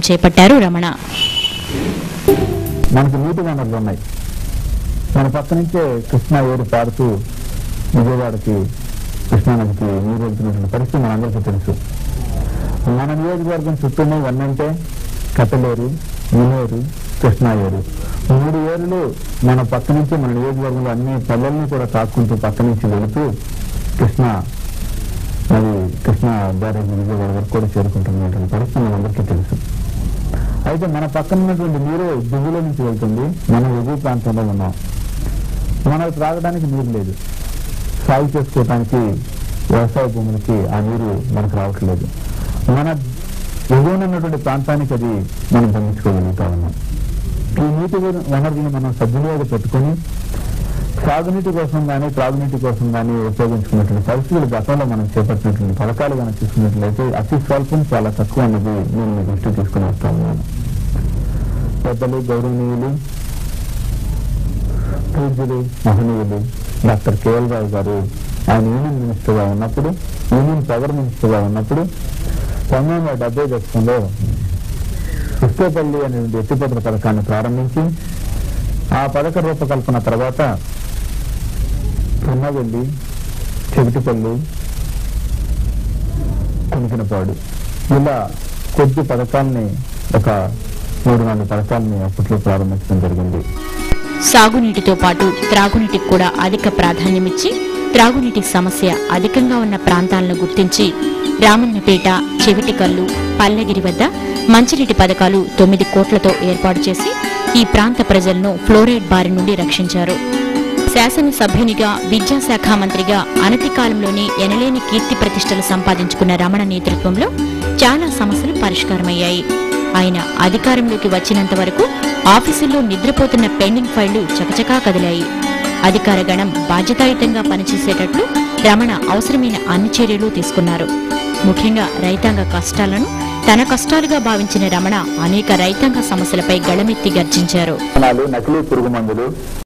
చేపట్టారు రమణ. మనకు నీటి వనరులు ఉన్నాయి. మన పక్క నుంచే కృష్ణా ఏరు పారుతూ విజయవాడకి కృష్ణానదికి నీరు వెళ్తున్నటువంటి పరిస్థితి మనందరికీ తెలుసు. మన నియోజకవర్గం చుట్టూనే వన్నంటే కట్టలేరు, మునేరు, కృష్ణా ఏరు, 3 ఏరులు మన పక్క నుంచి మన నియోజకవర్గంలో అన్ని పల్లెల్ని కూడా తాక్కుంటూ పక్క నుంచి వెళుతూ కృష్ణా బ్యారేజ్ విజయవాడ వరకు కూడా చేరుకుంటున్నటువంటి పరిస్థితి మనందరికీ తెలుసు. అయితే మన పక్కన ఉన్నటువంటి నీరు దిగులో నుంచి వెళ్తుంది. మనం ఎగువ ప్రాంతంలో ఉన్నాం. మనకు త్రాగడానికి నీరు లేదు. సాగు చేసుకోవడానికి వ్యవసాయ భూములకి ఆ నీరు మనకు రావట్లేదు. మన ఎగువనున్నటువంటి ప్రాంతానికి అది మనం పండించుకోగలుగుతా ఉన్నాం. ఈ నీటి వనరులను మనం సద్వినియోగపెట్టుకుని సాగునీటి కోసం కానీ త్రాగునీటి కోసం కానీ ఉపయోగించుకున్నటువంటి పరిస్థితులు గతంలో మనం చేపట్టినటువంటి పథకాలు కానీ తీసుకున్నట్లయితే అతి స్వల్పం, చాలా తక్కువ అన్నది నేను మీ దృష్టి తీసుకుని వస్తా ఉన్నాను. పెద్దలు, గౌరవనీయులు, పూజ్యులు, మహనీయులు డాక్టర్ కేఎల్ రావు గారు ఆయన యూనియన్ మినిస్టర్గా ఉన్నప్పుడు, యూనియన్ పవర్ మినిస్టర్గా ఉన్నప్పుడు 1970 దశకంలో ఇస్తేపల్లి అనే ఎత్తిపోతల పథకాన్ని ప్రారంభించి ఆ పథక రూపకల్పన తర్వాత కన్నవెల్లి, చెవిటిపల్లి, కొనికినపాడు ఇలా కొద్ది పథకాల్ని, ఒక 3-4 పథకాలని అప్పట్లో ప్రారంభించడం జరిగింది. సాగునీటితో పాటు త్రాగునీటికి కూడా అధిక ప్రాధాన్యమిచ్చి త్రాగునీటి సమస్య అధికంగా ఉన్న ప్రాంతాలను గుర్తించి రామన్నపేట, చెవిటికల్లు, పల్లెగిరి వద్ద మంచినీటి పథకాలు 9 కోట్లతో ఏర్పాటు చేసి ఈ ప్రాంత ప్రజలను ఫ్లోరైడ్ బారి నుండి రక్షించారు. శాసనసభ్యునిగా, విద్యాశాఖ మంత్రిగా అనతి కాలంలోనే ఎనలేని కీర్తి ప్రతిష్టలు సంపాదించుకున్న రమణ నేతృత్వంలో చాలా సమస్యలు పరిష్కారమయ్యాయి. ఆయన అధికారంలోకి వచ్చినంత వరకు ఆఫీసుల్లో నిద్రపోతున్న పెండింగ్ ఫైళ్లు చకచకా కదిలాయి. అధికార గణం బాధ్యతాయుతంగా పనిచేసేటట్లు రమణ అవసరమైన అన్ని చర్యలు తీసుకున్నారు. ముఖ్యంగా రైతాంగ కష్టాలను తన కష్టాలుగా భావించిన రమణ అనేక రైతాంగ సమస్యలపై గళమెత్తి గర్జించారు. నకిలీ పురుగు మందులు